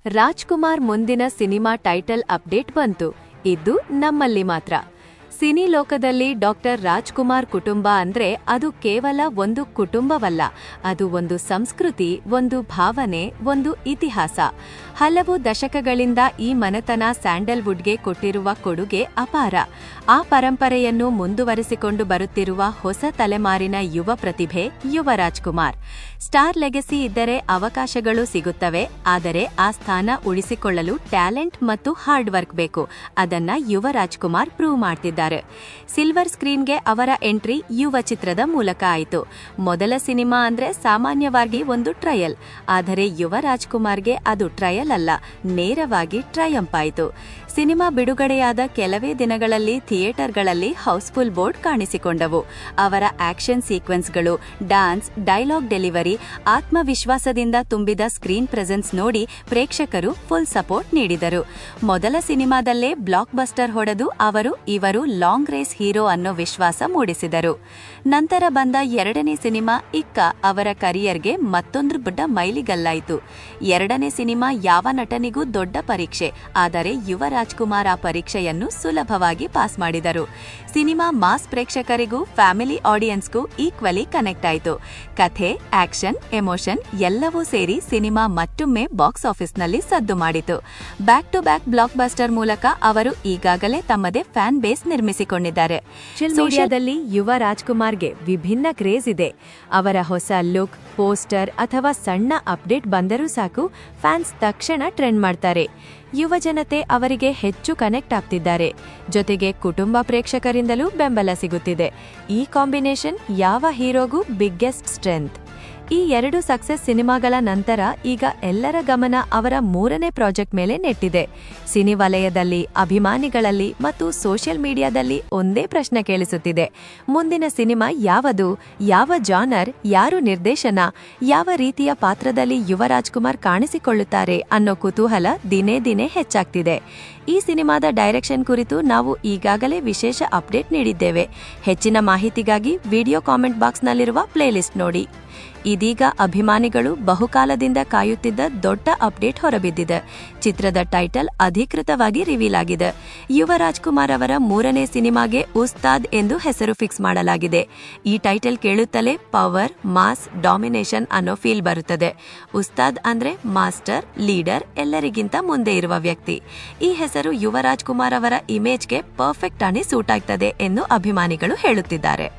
ರಾಜ್‌ಕುಮಾರ್ ಮುಂದಿನ cinema title update ಬಂತು. ಇದು ನಮ್ಮಲ್ಲಿ ಮಾತ್ರ. ಸಿನಿ ಲೋಕದಲ್ಲಿ ಡಾಕ್ಟರ್ ರಾಜ್‌ಕುಮಾರ್ ಕುಟುಂಬ ಅಂದ್ರೆ ಅದು ಕೇವಲ ಒಂದು ಕುಟುಂಬವಲ್ಲ, ಅದು ಒಂದು ಸಂಸ್ಕೃತಿ, ಒಂದು ಭಾವನೆ, ಒಂದು ಇತಿಹಾಸ. ಹಲವು ದಶಕಗಳಿಂದ ಈ ಮನೆತನ ಸ್ಯಾಂಡಲ್ವುಡ್ಗೆ ಕೊಟ್ಟಿರುವ ಕೊಡುಗೆ ಅಪಾರ. ಆ ಪರಂಪರೆಯನ್ನು ಮುಂದುವರಿಸಿಕೊಂಡು ಬರುತ್ತಿರುವ ಹೊಸ ತಲೆಮಾರಿನ ಯುವ ಪ್ರತಿಭೆ ಯುವ ರಾಜ್‌ಕುಮಾರ್. ಸ್ಟಾರ್ ಲೆಗಸಿ ಇದ್ದರೆ ಅವಕಾಶಗಳು ಸಿಗುತ್ತವೆ, ಆದರೆ ಆ ಸ್ಥಾನ ಉಳಿಸಿಕೊಳ್ಳಲು ಟ್ಯಾಲೆಂಟ್ ಮತ್ತು ಹಾರ್ಡ್ ವರ್ಕ್ ಬೇಕು. ಅದನ್ನ ಯುವ ರಾಜ್‌ಕುಮಾರ್ ಪ್ರೂವ್ ಮಾಡ್ತಿದ್ದಾರೆ. ಸಿಲ್ವರ್ ಸ್ಕ್ರೀನ್ಗೆ ಅವರ ಎಂಟ್ರಿ ಯುವ ಚಿತ್ರದ ಮೂಲಕ ಆಯಿತು. ಮೊದಲ ಸಿನಿಮಾ ಅಂದ್ರೆ ಸಾಮಾನ್ಯವಾಗಿ ಒಂದು ಟ್ರಯಲ್, ಆದರೆ ಯುವ ರಾಜ್‌ಕುಮಾರ್ಗೆ ಅದು ಟ್ರಯಲ್ ಅಲ್ಲ, ನೇರವಾಗಿ ಟ್ರಯಂಪ್ ಆಯಿತು. ಸಿನಿಮಾ ಬಿಡುಗಡೆಯಾದ ಕೆಲವೇ ದಿನಗಳಲ್ಲಿ ಥಿಯೇಟರ್ಗಳಲ್ಲಿ ಹೌಸ್ಫುಲ್ ಬೋರ್ಡ್ ಕಾಣಿಸಿಕೊಂಡವು. ಅವರ ಆಕ್ಷನ್ ಸೀಕ್ವೆನ್ಸ್ಗಳು, ಡಾನ್ಸ್, ಡೈಲಾಗ್ ಡೆಲಿವರಿ, ಆತ್ಮವಿಶ್ವಾಸದಿಂದ ತುಂಬಿದ ಸ್ಕ್ರೀನ್ ಪ್ರೆಸೆನ್ಸ್ ನೋಡಿ ಪ್ರೇಕ್ಷಕರು ಫುಲ್ ಸಪೋರ್ಟ್ ನೀಡಿದರು. ಮೊದಲ ಸಿನಿಮಾದಲ್ಲೇ ಬ್ಲಾಕ್ ಬಸ್ಟರ್ ಹೊಡೆದು ಇವರು ಲಾಂಗ್ ರೇಸ್ ಹೀರೋ ಅನ್ನೋ ವಿಶ್ವಾಸ ಮೂಡಿಸಿದರು. ನಂತರ ಬಂದ ಎರಡನೇ ಸಿನಿಮಾ ಇಕ್ಕ ಅವರ ಕರಿಯರ್ಗೆ ಮತ್ತೊಂದು ದೊಡ್ಡ ಮೈಲಿಗಲ್ಲಾಯಿತು. ಎರಡನೇ ಸಿನಿಮಾ ಯಾವ ನಟನಿಗೂ ದೊಡ್ಡ ಪರೀಕ್ಷೆ, ಆದರೆ ಯುವ ರಾಜ್‌ಕುಮಾರ್ ಆ ಪರೀಕ್ಷೆಯನ್ನು ಸುಲಭವಾಗಿ ಪಾಸ್ ಮಾಡಿದರು. ಸಿನಿಮಾ ಮಾಸ್ ಪ್ರೇಕ್ಷಕರಿಗೂ ಫ್ಯಾಮಿಲಿ ಆಡಿಯನ್ಸ್ಗೂ ಈಕ್ವಲಿ ಕನೆಕ್ಟ್ ಆಯಿತು. ಕಥೆ, ಆಕ್ಷನ್, ಎಮೋಷನ್ ಎಲ್ಲವೂ ಸೇರಿ ಸಿನಿಮಾ ಮತ್ತೊಮ್ಮೆ ಬಾಕ್ಸ್ ಆಫೀಸ್ನಲ್ಲಿ ಸದ್ದು ಮಾಡಿತು. Back to back blockbuster ಮೂಲಕ ಅವರು ಈಗಾಗಲೇ ತಮ್ಮದೇ ಫ್ಯಾನ್ ಬೇಸ್ ನಿರ್ಮಿಸಿಕೊಂಡಿದ್ದಾರೆ. ಸೋಷಿಯಲ್‌ದಲ್ಲಿ ಯುವ ರಾಜ್‌ಕುಮಾರ್ಗೆ ವಿಭಿನ್ನ ಕ್ರೇಜ್ ಇದೆ. ಅವರ ಹೊಸ ಲುಕ್, ಪೋಸ್ಟರ್ ಅಥವಾ ಸಣ್ಣ ಅಪ್ಡೇಟ್ ಬಂದರೂ ಸಾಕು, ಫ್ಯಾನ್ಸ್ ತಕ್ಷಣ ಟ್ರೆಂಡ್ ಮಾಡ್ತಾರೆ. ಯುವ ಜನತೆ ಅವರಿಗೆ ಹೆಚ್ಚು ಕನೆಕ್ಟ್ ಆಗ್ತಿದ್ದಾರೆ. ಜೊತೆಗೆ ಕುಟುಂಬ ಪ್ರೇಕ್ಷಕರಿಂದಲೂ ಬೆಂಬಲ ಸಿಗುತ್ತಿದೆ. ಈ ಕಾಂಬಿನೇಷನ್ ಯಾವ ಹೀರೋಗೂ ಬಿಗ್ಗೆಸ್ಟ್ ಸ್ಟ್ರೆಂತ್. ಈ ಎರಡು ಸಕ್ಸೆಸ್ ಸಿನಿಮಾಗಳ ನಂತರ ಈಗ ಎಲ್ಲರ ಗಮನ ಅವರ ಮೂರನೇ ಪ್ರಾಜೆಕ್ಟ್ ಮೇಲೆ ನೆಟ್ಟಿದೆ. ಸಿನಿ ವಲಯದಲ್ಲಿ, ಅಭಿಮಾನಿಗಳಲ್ಲಿ ಮತ್ತು ಸೋಷಿಯಲ್ ಮೀಡಿಯಾದಲ್ಲಿ ಒಂದೇ ಪ್ರಶ್ನೆ ಕೇಳಿಸುತ್ತಿದೆ: ಮುಂದಿನ ಸಿನಿಮಾ ಯಾವುದು, ಯಾವ ಜಾನರ್, ಯಾರು ನಿರ್ದೇಶನ, ಯಾವ ರೀತಿಯ ಪಾತ್ರದಲ್ಲಿ ಯುವ ರಾಜ್‌ಕುಮಾರ್ ಕಾಣಿಸಿಕೊಳ್ಳುತ್ತಾರೆ ಅನ್ನೋ ಕುತೂಹಲ ದಿನೇ ದಿನೇ ಹೆಚ್ಚಾಗ್ತಿದೆ. ಈ ಸಿನಿಮಾದ ಡೈರೆಕ್ಷನ್ ಕುರಿತು ನಾವು ಈಗಾಗಲೇ ವಿಶೇಷ ಅಪ್ಡೇಟ್ ನೀಡಿದ್ದೇವೆ. ಹೆಚ್ಚಿನ ಮಾಹಿತಿಗಾಗಿ ವಿಡಿಯೋ ಕಾಮೆಂಟ್ ಬಾಕ್ಸ್ನಲ್ಲಿರುವ ಪ್ಲೇಲಿಸ್ಟ್ ನೋಡಿ. ಇದೀಗ ಅಭಿಮಾನಿಗಳು ಬಹುಕಾಲದಿಂದ ಕಾಯುತ್ತಿದ್ದ ದೊಡ್ಡ ಅಪ್ಡೇಟ್ ಹೊರಬಿದ್ದಿದೆ. ಚಿತ್ರದ ಟೈಟಲ್ ಅಧಿಕೃತವಾಗಿ ರಿವೀಲ್ ಆಗಿದೆ. ಯುವ ರಾಜ್‌ಕುಮಾರ್ ಅವರ ಮೂರನೇ ಸಿನಿಮಾಗೆ ಉಸ್ತಾದ್ ಎಂದು ಹೆಸರು ಫಿಕ್ಸ್ ಮಾಡಲಾಗಿದೆ. ಈ ಟೈಟಲ್ ಕೇಳುತ್ತಲೇ ಪವರ್, ಮಾಸ್, ಡಾಮಿನೇಷನ್ ಅನ್ನೋ ಫೀಲ್ ಬರುತ್ತದೆ. ಉಸ್ತಾದ್ ಅಂದ್ರೆ ಮಾಸ್ಟರ್, ಲೀಡರ್, ಎಲ್ಲರಿಗಿಂತ ಮುಂದೆ ಇರುವ ವ್ಯಕ್ತಿ. ಈ ಹೆಸರು ಯುವ ರಾಜ್‌ಕುಮಾರ್ ಅವರ ಇಮೇಜ್ಗೆ ಪರ್ಫೆಕ್ಟ್ ಆಗಿ ಸೂಟ್ ಆಗ್ತದೆ ಎಂದು ಅಭಿಮಾನಿಗಳು ಹೇಳುತ್ತಿದ್ದಾರೆ.